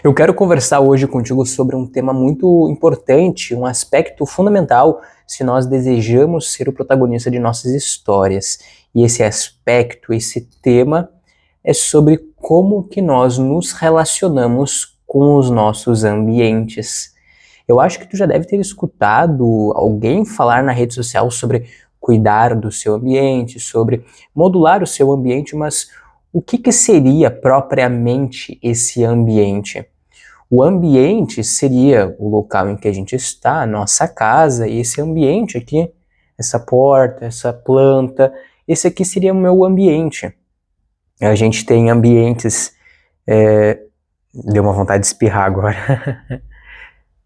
Eu quero conversar hoje contigo sobre um tema muito importante, um aspecto fundamental se nós desejamos ser o protagonista de nossas histórias. E esse aspecto, esse tema é sobre como que nós nos relacionamos com os nossos ambientes. Eu acho que tu já deve ter escutado alguém falar na rede social sobre cuidar do seu ambiente, sobre modular o seu ambiente, mas o que que seria propriamente esse ambiente? O ambiente seria o local em que a gente está, a nossa casa, e esse ambiente aqui, essa porta, essa planta, esse aqui seria o meu ambiente. A gente tem ambientes. Deu uma vontade de espirrar agora.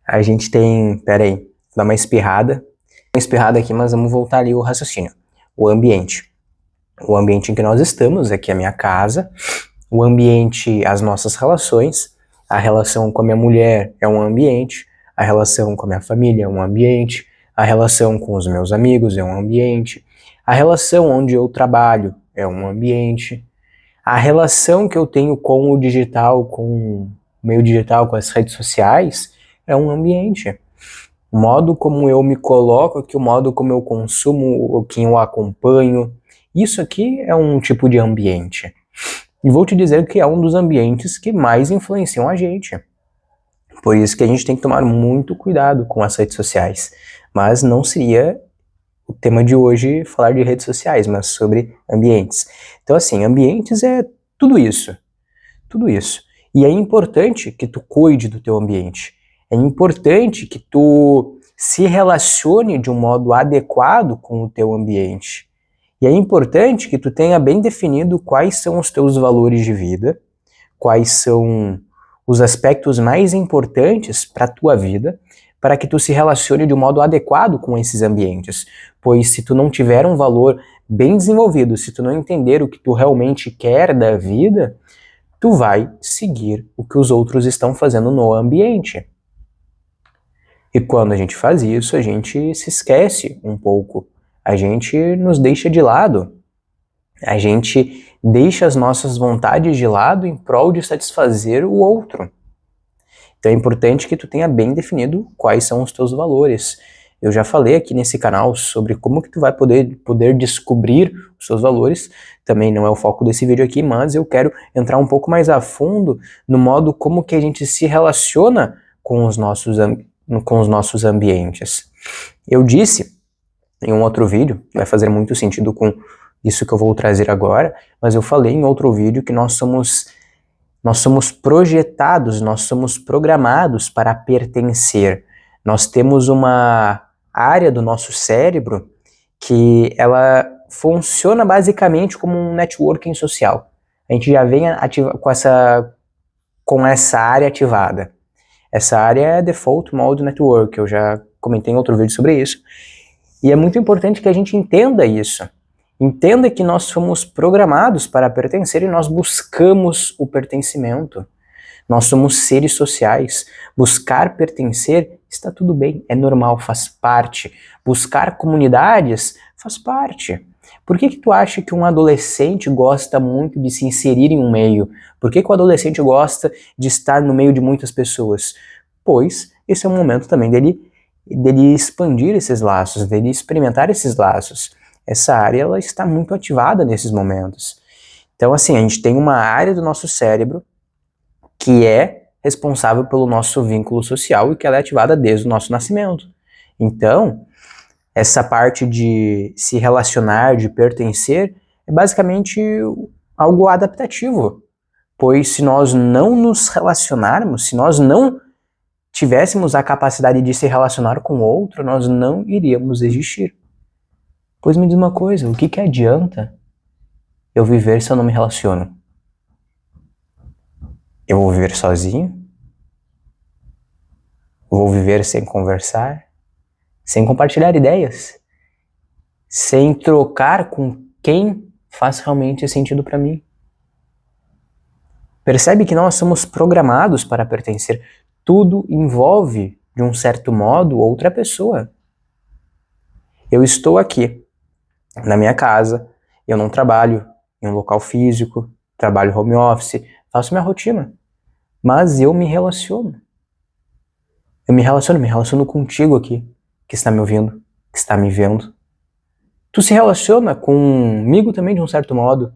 A gente tem. Peraí, vou dar uma espirrada. Uma espirrada aqui, mas vamos voltar ali o raciocínio. O ambiente. O ambiente em que nós estamos, aqui é a minha casa. O ambiente, as nossas relações. A relação com a minha mulher é um ambiente. A relação com a minha família é um ambiente. A relação com os meus amigos é um ambiente. A relação onde eu trabalho é um ambiente. A relação que eu tenho com o digital, com o meio digital, com as redes sociais, é um ambiente. O modo como eu me coloco aqui, o modo como eu consumo, quem eu acompanho, isso aqui é um tipo de ambiente. E vou te dizer que é um dos ambientes que mais influenciam a gente. Por isso que a gente tem que tomar muito cuidado com as redes sociais. Mas não seria o tema de hoje falar de redes sociais, mas sobre ambientes. Então, assim, ambientes é tudo isso. Tudo isso. E é importante que tu cuide do teu ambiente. É importante que tu se relacione de um modo adequado com o teu ambiente. E é importante que tu tenha bem definido quais são os teus valores de vida, quais são os aspectos mais importantes para a tua vida, para que tu se relacione de um modo adequado com esses ambientes. Pois se tu não tiver um valor bem desenvolvido, se tu não entender o que tu realmente quer da vida, tu vai seguir o que os outros estão fazendo no ambiente. E quando a gente faz isso, a gente se esquece um pouco, a gente nos deixa de lado, a gente deixa as nossas vontades de lado em prol de satisfazer o outro. Então é importante que tu tenha bem definido quais são os teus valores. Eu já falei aqui nesse canal sobre como que tu vai poder descobrir os seus valores. Também não é o foco desse vídeo aqui, mas eu quero entrar um pouco mais a fundo no modo como que a gente se relaciona com os nossos ambientes. Eu disse em um outro vídeo, vai fazer muito sentido com isso que eu vou trazer agora, mas eu falei em outro vídeo que nós somos projetados, nós somos programados para pertencer. Nós temos uma área do nosso cérebro que ela funciona basicamente como um networking social. A gente já vem com essa área ativada. Essa área é Default Mode Network, eu já comentei em outro vídeo sobre isso. E é muito importante que a gente entenda isso. Entenda que nós fomos programados para pertencer e nós buscamos o pertencimento. Nós somos seres sociais. Buscar pertencer está tudo bem, é normal, faz parte. Buscar comunidades faz parte. Por que tu acha que um adolescente gosta muito de se inserir em um meio? Por que o adolescente gosta de estar no meio de muitas pessoas? Pois esse é o momento também dele expandir esses laços, dele experimentar esses laços. Essa área ela está muito ativada nesses momentos. Então, assim, a gente tem uma área do nosso cérebro que é responsável pelo nosso vínculo social e que ela é ativada desde o nosso nascimento. Então, essa parte de se relacionar, de pertencer, é basicamente algo adaptativo. Pois se nós não nos relacionarmos, se nós não tivéssemos a capacidade de se relacionar com o outro, nós não iríamos existir. Pois me diz uma coisa, o que que adianta eu viver se eu não me relaciono? Eu vou viver sozinho? Vou viver sem conversar? Sem compartilhar ideias? Sem trocar com quem faz realmente sentido para mim? Percebe que nós somos programados para pertencer. Tudo envolve, de um certo modo, outra pessoa. Eu estou aqui, na minha casa, eu não trabalho em um local físico, trabalho home office, faço minha rotina. mas eu me relaciono. Eu me relaciono contigo aqui, que está me ouvindo, que está me vendo. Tu se relaciona comigo também de um certo modo.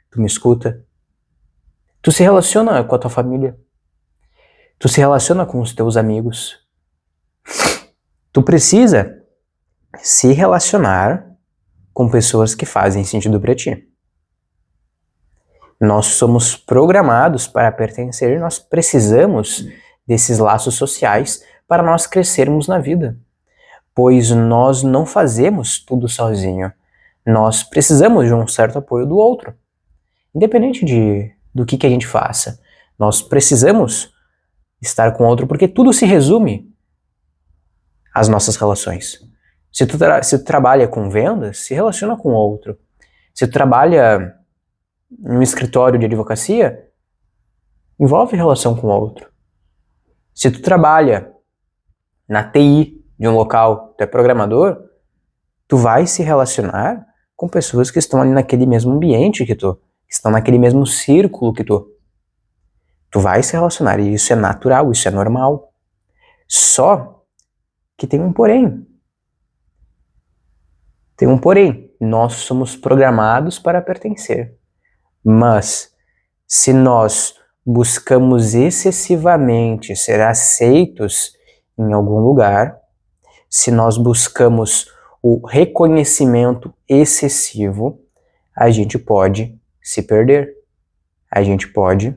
Tu me escuta. Tu se relaciona com a tua família. Tu se relaciona com os teus amigos. Tu precisa se relacionar com pessoas que fazem sentido para ti. Nós somos programados para pertencer, nós precisamos desses laços sociais para nós crescermos na vida, pois nós não fazemos tudo sozinho. Nós precisamos de um certo apoio do outro, independente do que a gente faça. Nós precisamos estar com o outro porque tudo se resume às nossas relações. Se tu trabalha com vendas, se relaciona com o outro. Se tu trabalha em um escritório de advocacia, envolve relação com o outro. Se tu trabalha na TI de um local, tu é programador, tu vai se relacionar com pessoas que estão ali naquele mesmo ambiente que tu, que estão naquele mesmo círculo que tu. Tu vai se relacionar e isso é natural, isso é normal. Só que tem um porém. Tem um porém. Nós somos programados para pertencer. Mas se nós buscamos excessivamente ser aceitos em algum lugar, se nós buscamos o reconhecimento excessivo, a gente pode se perder. A gente pode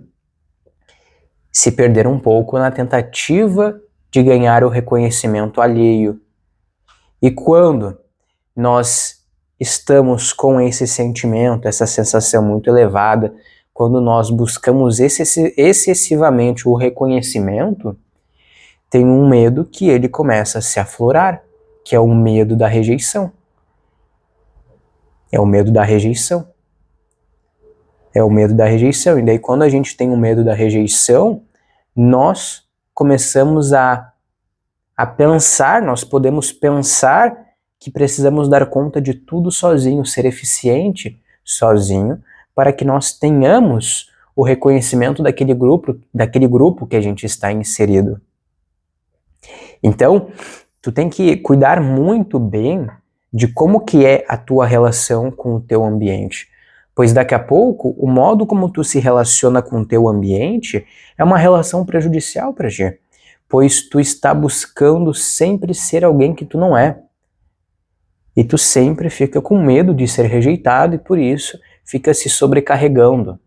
se perder um pouco na tentativa de ganhar o reconhecimento alheio. E quando nós estamos com esse sentimento, essa sensação muito elevada, quando nós buscamos excessivamente o reconhecimento, tem um medo que ele começa a se aflorar, que é o medo da rejeição. É o medo da rejeição. É o medo da rejeição. E daí quando a gente tem o medo da rejeição, nós começamos a pensar, nós podemos pensar que precisamos dar conta de tudo sozinho, ser eficiente sozinho, para que nós tenhamos o reconhecimento daquele grupo que a gente está inserido. Então, tu tem que cuidar muito bem de como que é a tua relação com o teu ambiente. Pois daqui a pouco, o modo como tu se relaciona com o teu ambiente é uma relação prejudicial para ti. Pois tu está buscando sempre ser alguém que tu não é. E tu sempre fica com medo de ser rejeitado e por isso fica se sobrecarregando.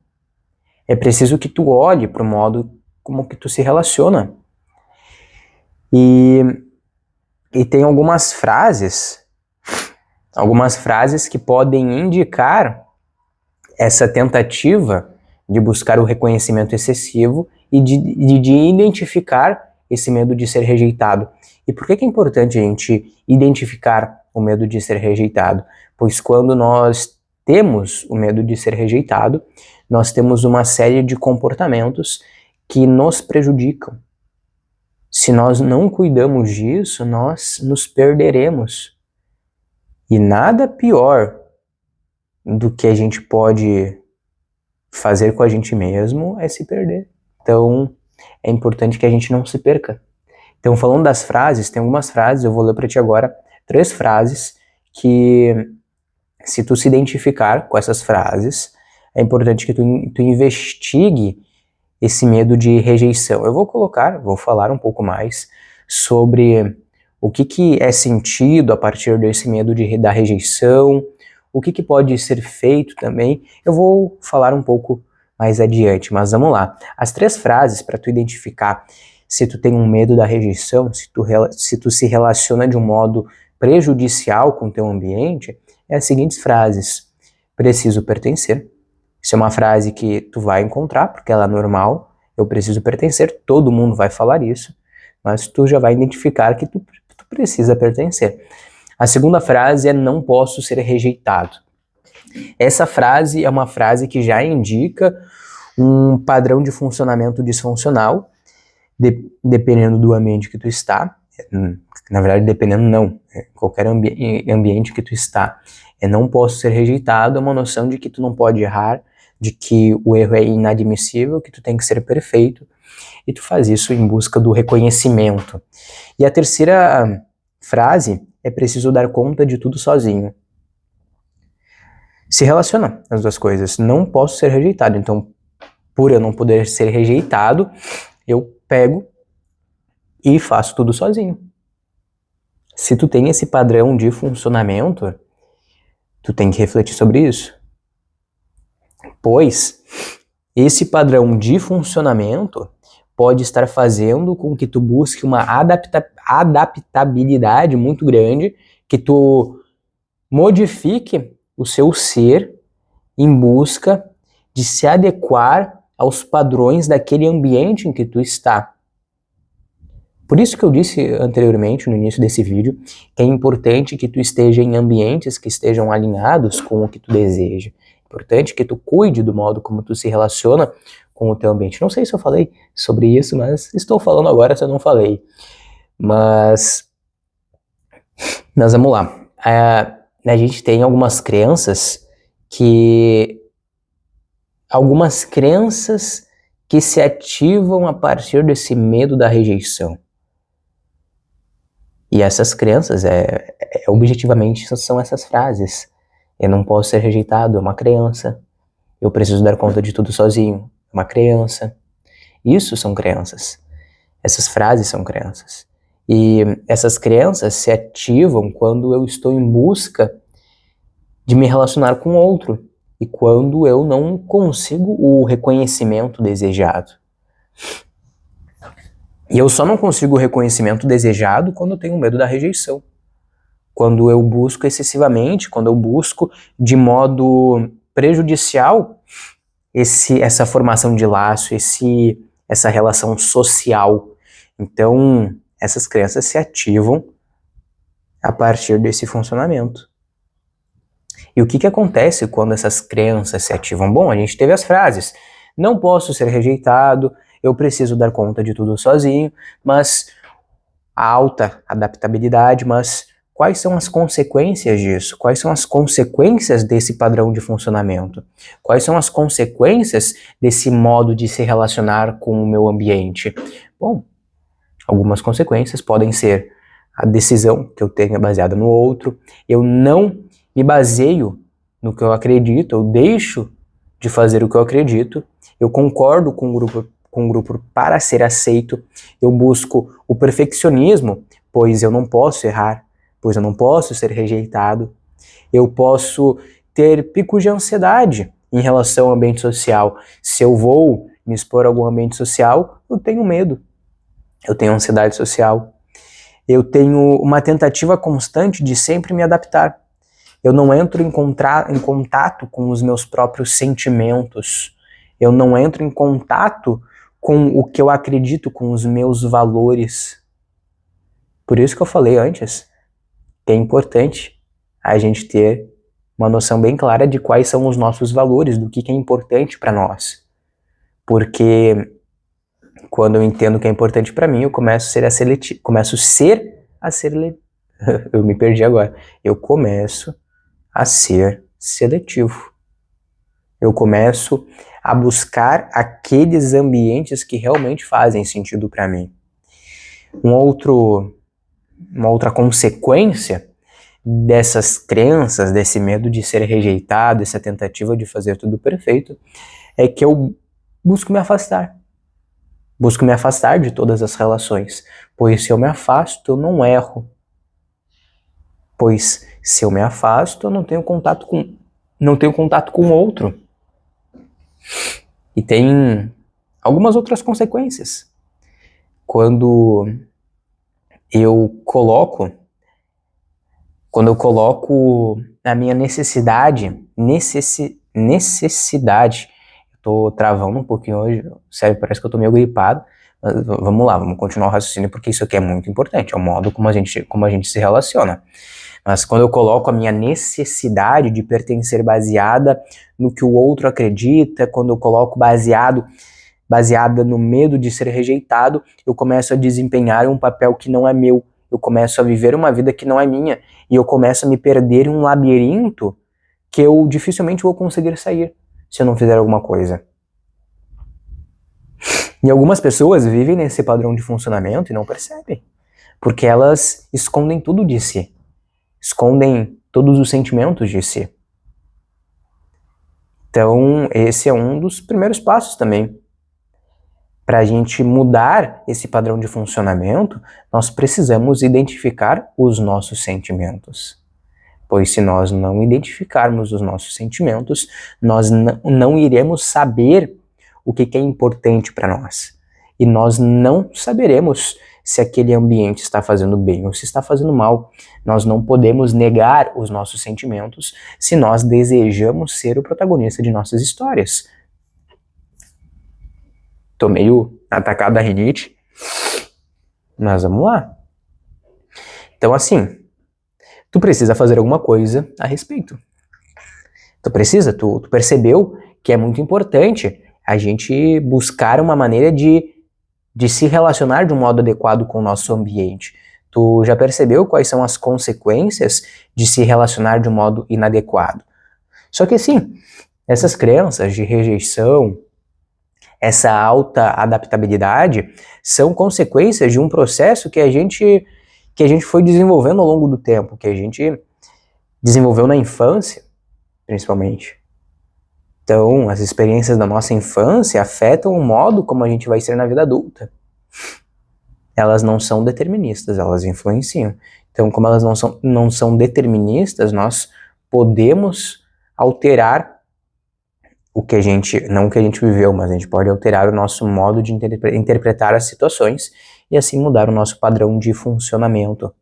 É preciso que tu olhe para o modo como que tu se relaciona. E tem algumas frases que podem indicar essa tentativa de buscar o reconhecimento excessivo e de identificar esse medo de ser rejeitado. E por que é importante a gente identificar o medo de ser rejeitado? Pois quando nós temos o medo de ser rejeitado, nós temos uma série de comportamentos que nos prejudicam. Se nós não cuidamos disso, nós nos perderemos. E nada pior do que a gente pode fazer com a gente mesmo é se perder. Então, é importante que a gente não se perca. Então, falando das frases, tem algumas frases, eu vou ler para ti agora 3 frases que, se tu se identificar com essas frases, é importante que tu investigue esse medo de rejeição. Eu vou falar um pouco mais sobre o que é sentido a partir desse medo da rejeição, o que pode ser feito também. Eu vou falar um pouco mais adiante, mas vamos lá. As 3 frases para tu identificar se tu tem um medo da rejeição, se tu se relaciona de um modo prejudicial com o teu ambiente, é as seguintes frases. Preciso pertencer. Isso é uma frase que tu vai encontrar, porque ela é normal. Eu preciso pertencer, todo mundo vai falar isso, mas tu já vai identificar que tu precisa pertencer. A segunda frase é não posso ser rejeitado. Essa frase é uma frase que já indica um padrão de funcionamento disfuncional, dependendo do ambiente que tu está. Na verdade, dependendo não, qualquer ambiente que tu está. Não posso ser rejeitado é uma noção de que tu não pode errar, de que o erro é inadmissível, que tu tem que ser perfeito, e tu faz isso em busca do reconhecimento. E a terceira frase é preciso dar conta de tudo sozinho. Se relaciona as duas coisas. Não posso ser rejeitado, então por eu não poder ser rejeitado, eu pego e faço tudo sozinho. Se tu tem esse padrão de funcionamento, tu tem que refletir sobre isso. Pois esse padrão de funcionamento pode estar fazendo com que tu busque uma adaptabilidade muito grande, que tu modifique o seu ser em busca de se adequar aos padrões daquele ambiente em que tu está. Por isso que eu disse anteriormente, no início desse vídeo, que é importante que tu esteja em ambientes que estejam alinhados com o que tu deseja. É importante que tu cuide do modo como tu se relaciona com o teu ambiente. Não sei se eu falei sobre isso, mas estou falando agora se eu não falei. Mas vamos lá. A gente tem algumas crenças que se ativam a partir desse medo da rejeição. E essas crenças, objetivamente, são essas frases. Eu não posso ser rejeitado, é uma crença. Eu preciso dar conta de tudo sozinho, é uma crença. Isso são crenças. Essas frases são crenças. E essas crenças se ativam quando eu estou em busca de me relacionar com outro e quando eu não consigo o reconhecimento desejado. E eu só não consigo o reconhecimento desejado quando eu tenho medo da rejeição. Quando eu busco excessivamente, quando eu busco de modo prejudicial essa formação de laço, essa relação social. Então, essas crenças se ativam a partir desse funcionamento. E o que acontece quando essas crenças se ativam? Bom, a gente teve as frases: não posso ser rejeitado, eu preciso dar conta de tudo sozinho, mas a alta adaptabilidade, mas quais são as consequências disso? Quais são as consequências desse padrão de funcionamento? Quais são as consequências desse modo de se relacionar com o meu ambiente? Bom, algumas consequências podem ser a decisão que eu tenho baseada no outro, eu não me baseio no que eu acredito, eu deixo de fazer o que eu acredito, eu concordo com o grupo para ser aceito, eu busco o perfeccionismo, pois eu não posso errar, pois eu não posso ser rejeitado, eu posso ter picos de ansiedade em relação ao ambiente social. Se eu vou me expor a algum ambiente social, eu tenho medo, eu tenho ansiedade social, eu tenho uma tentativa constante de sempre me adaptar. Eu não entro em contato com os meus próprios sentimentos. Eu não entro em contato com o que eu acredito, com os meus valores. Por isso que eu falei antes, que é importante a gente ter uma noção bem clara de quais são os nossos valores, do que é importante para nós. Porque quando eu entendo o que é importante para mim, eu começo a ser eu me perdi agora. Eu começo a ser seletivo. Eu começo a buscar aqueles ambientes que realmente fazem sentido para mim. Uma outra consequência dessas crenças, desse medo de ser rejeitado, essa tentativa de fazer tudo perfeito, é que eu busco me afastar. Busco me afastar de todas as relações, pois se eu me afasto, eu não erro. Pois se eu me afasto, eu não tenho contato com o outro. E tem algumas outras consequências. Quando eu coloco a minha necessidade, tô travando um pouquinho hoje, sério, parece que eu tô meio gripado, mas vamos lá, vamos continuar o raciocínio, porque isso aqui é muito importante, é o modo como a gente se relaciona. Mas quando eu coloco a minha necessidade de pertencer baseada no que o outro acredita, quando eu coloco baseada no medo de ser rejeitado, eu começo a desempenhar um papel que não é meu, eu começo a viver uma vida que não é minha, e eu começo a me perder em um labirinto que eu dificilmente vou conseguir sair. se eu não fizer alguma coisa? E algumas pessoas vivem nesse padrão de funcionamento e não percebem, porque elas escondem tudo de si, escondem todos os sentimentos de si. Então, esse é um dos primeiros passos também. Para a gente mudar esse padrão de funcionamento, nós precisamos identificar os nossos sentimentos. Pois se nós não identificarmos os nossos sentimentos, nós não iremos saber o que é importante para nós. E nós não saberemos se aquele ambiente está fazendo bem ou se está fazendo mal. Nós não podemos negar os nossos sentimentos se nós desejamos ser o protagonista de nossas histórias. Tô meio atacado da rinite, mas vamos lá. Então assim, tu precisa fazer alguma coisa a respeito. Tu percebeu que é muito importante a gente buscar uma maneira de se relacionar de um modo adequado com o nosso ambiente. Tu já percebeu quais são as consequências de se relacionar de um modo inadequado? Só que assim, essas crenças de rejeição, essa alta adaptabilidade, são consequências de um processo que a gente foi desenvolvendo ao longo do tempo, que a gente desenvolveu na infância, principalmente. Então, as experiências da nossa infância afetam o modo como a gente vai ser na vida adulta. Elas não são deterministas, elas influenciam. Então, como elas não são deterministas, nós podemos alterar não o que a gente viveu, mas a gente pode alterar o nosso modo de interpretar as situações e assim mudar o nosso padrão de funcionamento.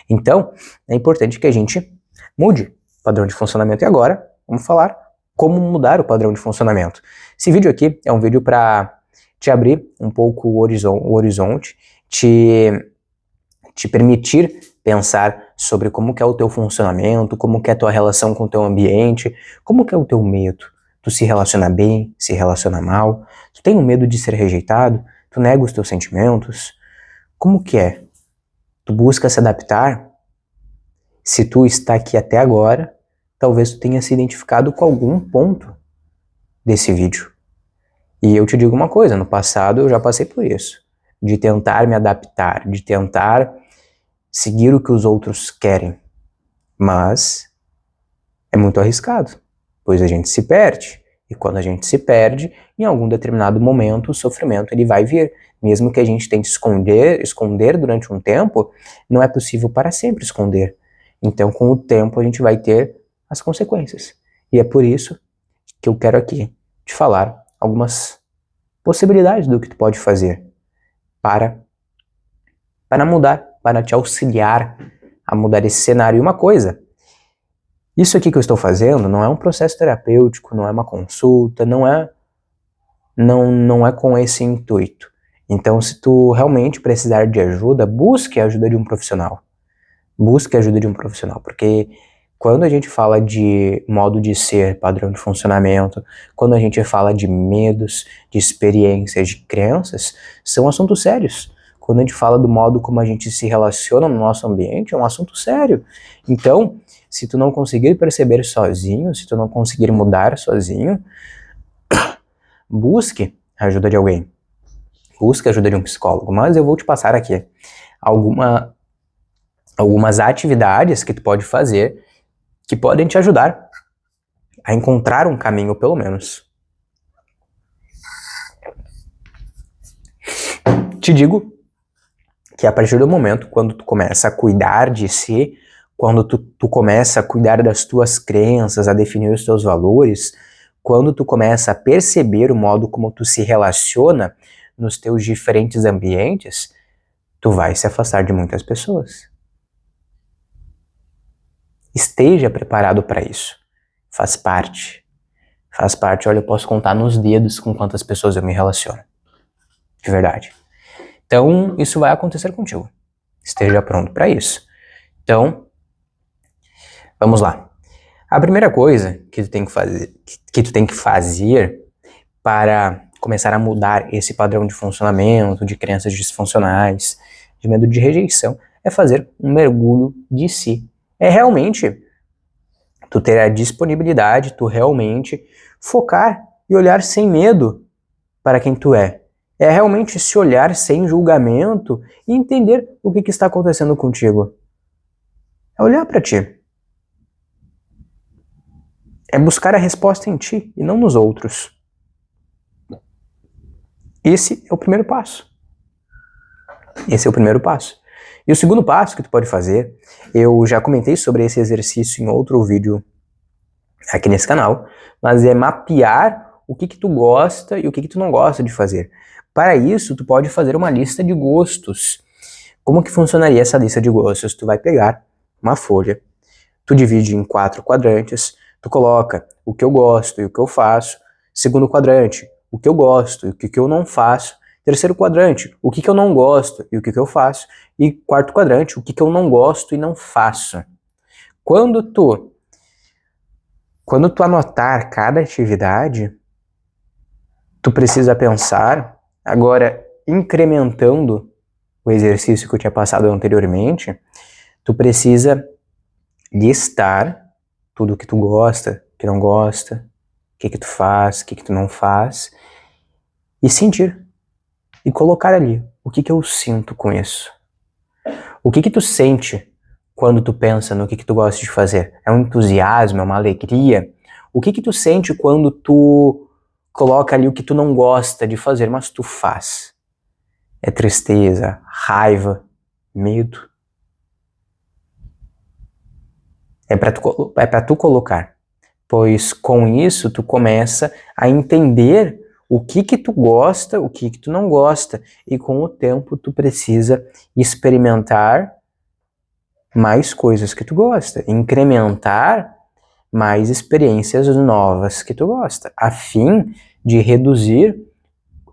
Então, é importante que a gente mude o padrão de funcionamento. E agora, vamos falar como mudar o padrão de funcionamento. Esse vídeo aqui é um vídeo para te abrir um pouco o horizonte, te permitir pensar sobre como que é o teu funcionamento, como que é a tua relação com o teu ambiente, como que é o teu medo. Tu se relaciona bem, se relaciona mal, tu tem um medo de ser rejeitado, tu nega os teus sentimentos. Como que é? Tu busca se adaptar? Se tu está aqui até agora, talvez tu tenha se identificado com algum ponto desse vídeo. E eu te digo uma coisa, no passado eu já passei por isso, de tentar me adaptar, de tentar seguir o que os outros querem, mas é muito arriscado, pois a gente se perde, e quando a gente se perde, em algum determinado momento o sofrimento ele vai vir, mesmo que a gente tente esconder durante um tempo, não é possível para sempre esconder, então com o tempo a gente vai ter as consequências, e é por isso que eu quero aqui te falar algumas possibilidades do que tu pode fazer para mudar, para te auxiliar a mudar esse cenário. E uma coisa, isso aqui que eu estou fazendo não é um processo terapêutico, não é uma consulta, não é com esse intuito. Então, se tu realmente precisar de ajuda, busque a ajuda de um profissional. Busque a ajuda de um profissional, porque quando a gente fala de modo de ser, padrão de funcionamento, quando a gente fala de medos, de experiências, de crenças, são assuntos sérios. Quando a gente fala do modo como a gente se relaciona no nosso ambiente, é um assunto sério. Então, se tu não conseguir perceber sozinho, se tu não conseguir mudar sozinho, busque a ajuda de alguém. Busque a ajuda de um psicólogo. Mas eu vou te passar aqui algumas atividades que tu pode fazer que podem te ajudar a encontrar um caminho, pelo menos. Te digo que a partir do momento quando tu começa a cuidar de si, quando tu começa a cuidar das tuas crenças, a definir os teus valores, quando tu começa a perceber o modo como tu se relaciona nos teus diferentes ambientes, tu vai se afastar de muitas pessoas. Esteja preparado para isso. Faz parte. Olha, eu posso contar nos dedos com quantas pessoas eu me relaciono. De verdade. Então, isso vai acontecer contigo. Esteja pronto para isso. Então, vamos lá. A primeira coisa que tu tem que fazer para começar a mudar esse padrão de funcionamento, de crenças disfuncionais, de medo de rejeição, é fazer um mergulho de si. É realmente tu ter a disponibilidade, tu realmente focar e olhar sem medo para quem tu é. É realmente se olhar sem julgamento e entender o que está acontecendo contigo. É olhar para ti. É buscar a resposta em ti e não nos outros. Esse é o primeiro passo. Esse é o primeiro passo. E o segundo passo que tu pode fazer, eu já comentei sobre esse exercício em outro vídeo aqui nesse canal, mas é mapear o que tu gosta e o que tu não gosta de fazer. Para isso, tu pode fazer uma lista de gostos. Como que funcionaria essa lista de gostos? Tu vai pegar uma folha, tu divide em 4 quadrantes, tu coloca o que eu gosto e o que eu faço. Segundo quadrante, o que eu gosto e o que eu não faço. Terceiro quadrante, o que eu não gosto e o que eu faço. E quarto quadrante, o que eu não gosto e não faço. Quando tu anotar cada atividade, tu precisa pensar, agora incrementando o exercício que eu tinha passado anteriormente, tu precisa listar tudo que tu gosta, que não gosta, o que tu faz, o que tu não faz, e sentir. E colocar ali, o que eu sinto com isso? O que tu sente quando tu pensa no que tu gosta de fazer? É um entusiasmo, é uma alegria? O que tu sente quando tu coloca ali o que tu não gosta de fazer, mas tu faz? É tristeza, raiva, medo? É pra tu colocar, pois com isso tu começa a entender o que tu gosta, o que tu não gosta, e com o tempo tu precisa experimentar mais coisas que tu gosta, incrementar mais experiências novas que tu gosta, a fim de reduzir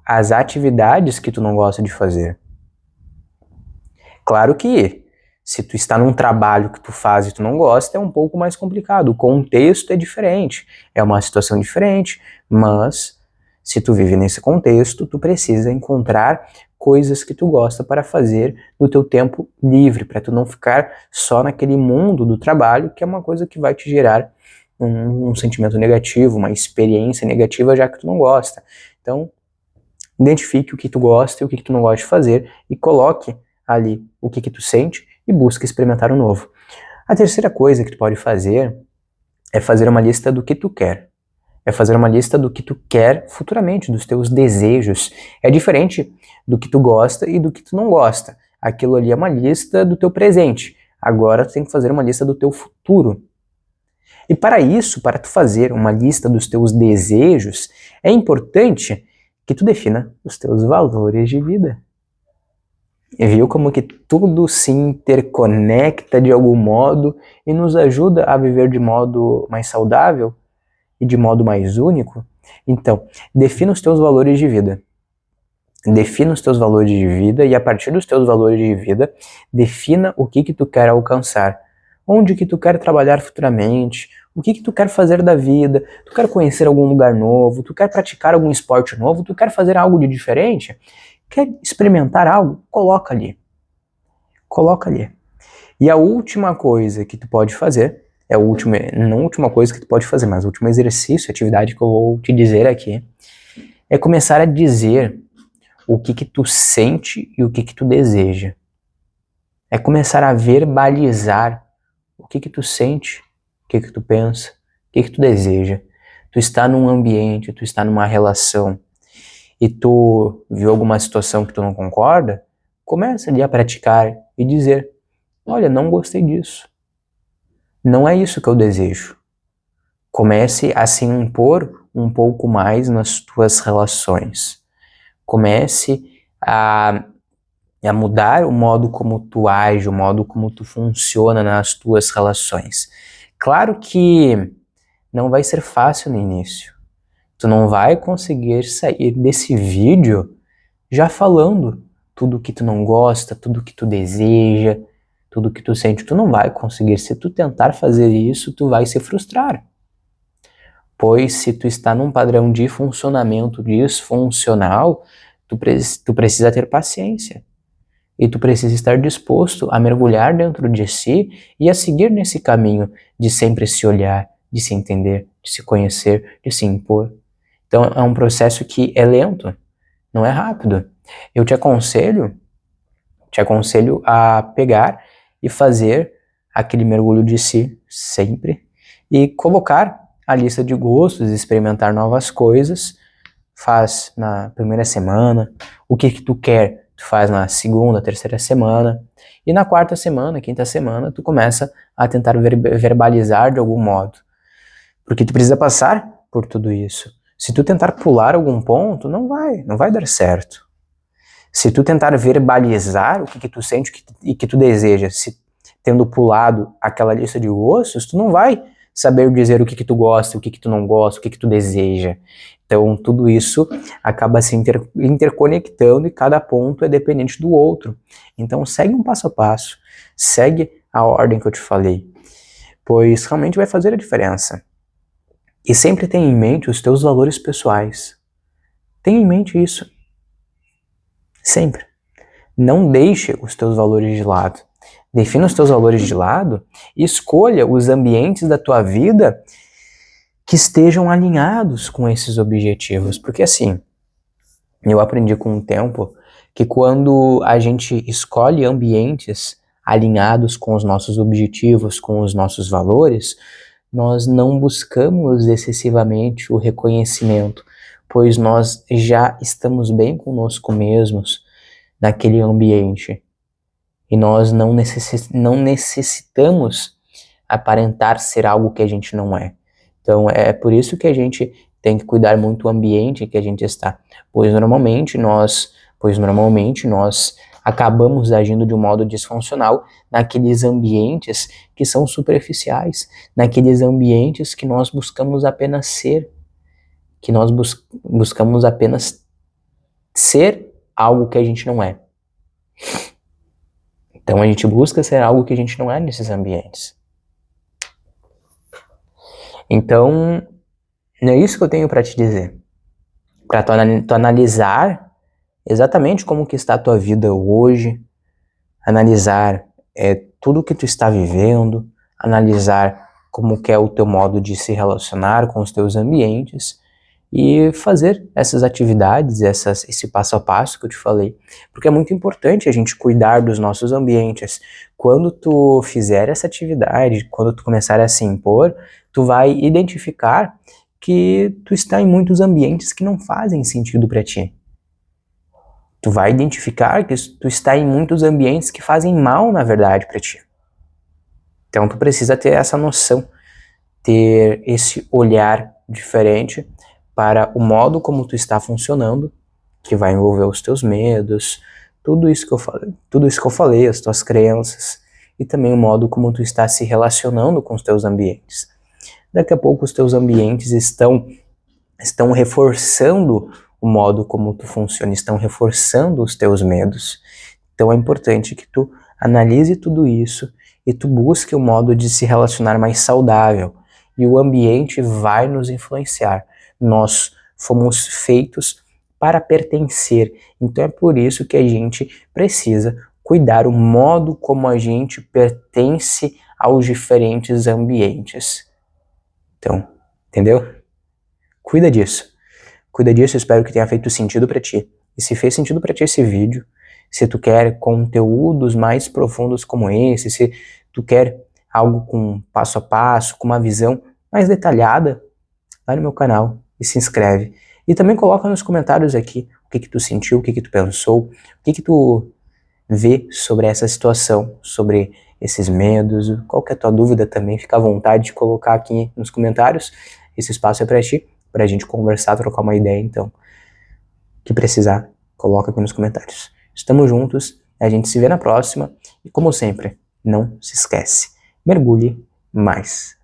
as atividades que tu não gosta de fazer. Claro que se tu está num trabalho que tu faz e tu não gosta, é um pouco mais complicado, o contexto é diferente, é uma situação diferente, mas se tu vive nesse contexto, tu precisa encontrar coisas que tu gosta para fazer no teu tempo livre, para tu não ficar só naquele mundo do trabalho, que é uma coisa que vai te gerar um sentimento negativo, uma experiência negativa, já que tu não gosta. Então, identifique o que tu gosta e o que tu não gosta de fazer e coloque ali o que tu sente e busque experimentar o novo. A terceira coisa que tu pode fazer é fazer uma lista do que tu quer. É fazer uma lista do que tu quer futuramente, dos teus desejos. É diferente do que tu gosta e do que tu não gosta. Aquilo ali é uma lista do teu presente. Agora tu tem que fazer uma lista do teu futuro. E para isso, para tu fazer uma lista dos teus desejos, é importante que tu defina os teus valores de vida. E viu como que tudo se interconecta de algum modo e nos ajuda a viver de modo mais saudável e de modo mais único? Então, defina os teus valores de vida. Defina os teus valores de vida e a partir dos teus valores de vida, defina o que tu quer alcançar. Onde que tu quer trabalhar futuramente, o que tu quer fazer da vida, tu quer conhecer algum lugar novo, tu quer praticar algum esporte novo, tu quer fazer algo de diferente, quer experimentar algo, coloca ali. Coloca ali. E a última coisa que tu pode fazer, não a última coisa que tu pode fazer, mas o último exercício, atividade que eu vou te dizer aqui, é começar a dizer o que tu sente e o que tu deseja. É começar a verbalizar o que tu sente, o que tu pensa, o que tu deseja. Tu está num ambiente, tu está numa relação e tu viu alguma situação que tu não concorda, começa ali a praticar e dizer, olha, não gostei disso. Não é isso que eu desejo. Comece a se impor um pouco mais nas tuas relações. Comece a mudar o modo como tu age, o modo como tu funciona nas tuas relações. Claro que não vai ser fácil no início. Tu não vai conseguir sair desse vídeo já falando tudo que tu não gosta, tudo que tu deseja, tudo que tu sente. Tu não vai conseguir. Se tu tentar fazer isso, tu vai se frustrar. Pois se tu está num padrão de funcionamento disfuncional, tu precisa ter paciência. E tu precisa estar disposto a mergulhar dentro de si e a seguir nesse caminho de sempre se olhar, de se entender, de se conhecer, de se impor. Então é um processo que é lento, não é rápido. Eu te aconselho a pegar e fazer aquele mergulho de si sempre e colocar a lista de gostos, experimentar novas coisas. Faz na primeira semana, o que tu quer, tu faz na segunda, terceira semana, e na quarta semana, quinta semana, tu começa a tentar verbalizar de algum modo, porque tu precisa passar por tudo isso. Se tu tentar pular algum ponto, não vai dar certo. Se tu tentar verbalizar o que tu sente e que tu deseja, se tendo pulado aquela lista de gostos, tu não vai saber dizer o que tu gosta, o que tu não gosta, o que tu deseja. Então, tudo isso acaba se interconectando e cada ponto é dependente do outro. Então, segue um passo a passo, segue a ordem que eu te falei, pois realmente vai fazer a diferença. E sempre tenha em mente os teus valores pessoais. Tenha em mente isso. Sempre. Não deixe os teus valores de lado. Defina os teus valores de lado e escolha os ambientes da tua vida que estejam alinhados com esses objetivos. Porque assim, eu aprendi com o tempo que quando a gente escolhe ambientes alinhados com os nossos objetivos, com os nossos valores, nós não buscamos excessivamente o reconhecimento, pois nós já estamos bem conosco mesmos naquele ambiente. E nós não necessitamos aparentar ser algo que a gente não é. Então é por isso que a gente tem que cuidar muito do ambiente que a gente está, pois normalmente nós acabamos agindo de um modo disfuncional naqueles ambientes que são superficiais, naqueles ambientes que nós buscamos apenas ser, que nós buscamos apenas ser algo que a gente não é. Então a gente busca ser algo que a gente não é nesses ambientes. Então, é isso que eu tenho para te dizer. Para tu analisar exatamente como que está a tua vida hoje, analisar tudo que tu está vivendo, analisar como que é o teu modo de se relacionar com os teus ambientes e fazer essas atividades, esse passo a passo que eu te falei, porque é muito importante a gente cuidar dos nossos ambientes. Quando tu fizer essa atividade, quando tu começar a se impor, tu vai identificar que tu está em muitos ambientes que não fazem sentido para ti. Tu vai identificar que tu está em muitos ambientes que fazem mal, na verdade, para ti. Então tu precisa ter essa noção, ter esse olhar diferente para o modo como tu está funcionando, que vai envolver os teus medos, tudo isso que eu falei, as tuas crenças, e também o modo como tu está se relacionando com os teus ambientes. Daqui a pouco os teus ambientes estão reforçando o modo como tu funciona, estão reforçando os teus medos. Então é importante que tu analise tudo isso e tu busque um modo de se relacionar mais saudável, e o ambiente vai nos influenciar. Nós fomos feitos para pertencer, então é por isso que a gente precisa cuidar o modo como a gente pertence aos diferentes ambientes. Então, entendeu? Cuida disso, eu espero que tenha feito sentido para ti. E se fez sentido para ti esse vídeo, se tu quer conteúdos mais profundos como esse, se tu quer algo com passo a passo, com uma visão mais detalhada, vai no meu canal e se inscreve. E também coloca nos comentários aqui o que tu sentiu, o que tu pensou, o que tu vê sobre essa situação, sobre esses medos, qual que é a tua dúvida também, fica à vontade de colocar aqui nos comentários. Esse espaço é para ti, pra gente conversar, trocar uma ideia, então. O que precisar, coloca aqui nos comentários. Estamos juntos, a gente se vê na próxima, e como sempre, não se esquece, mergulhe mais.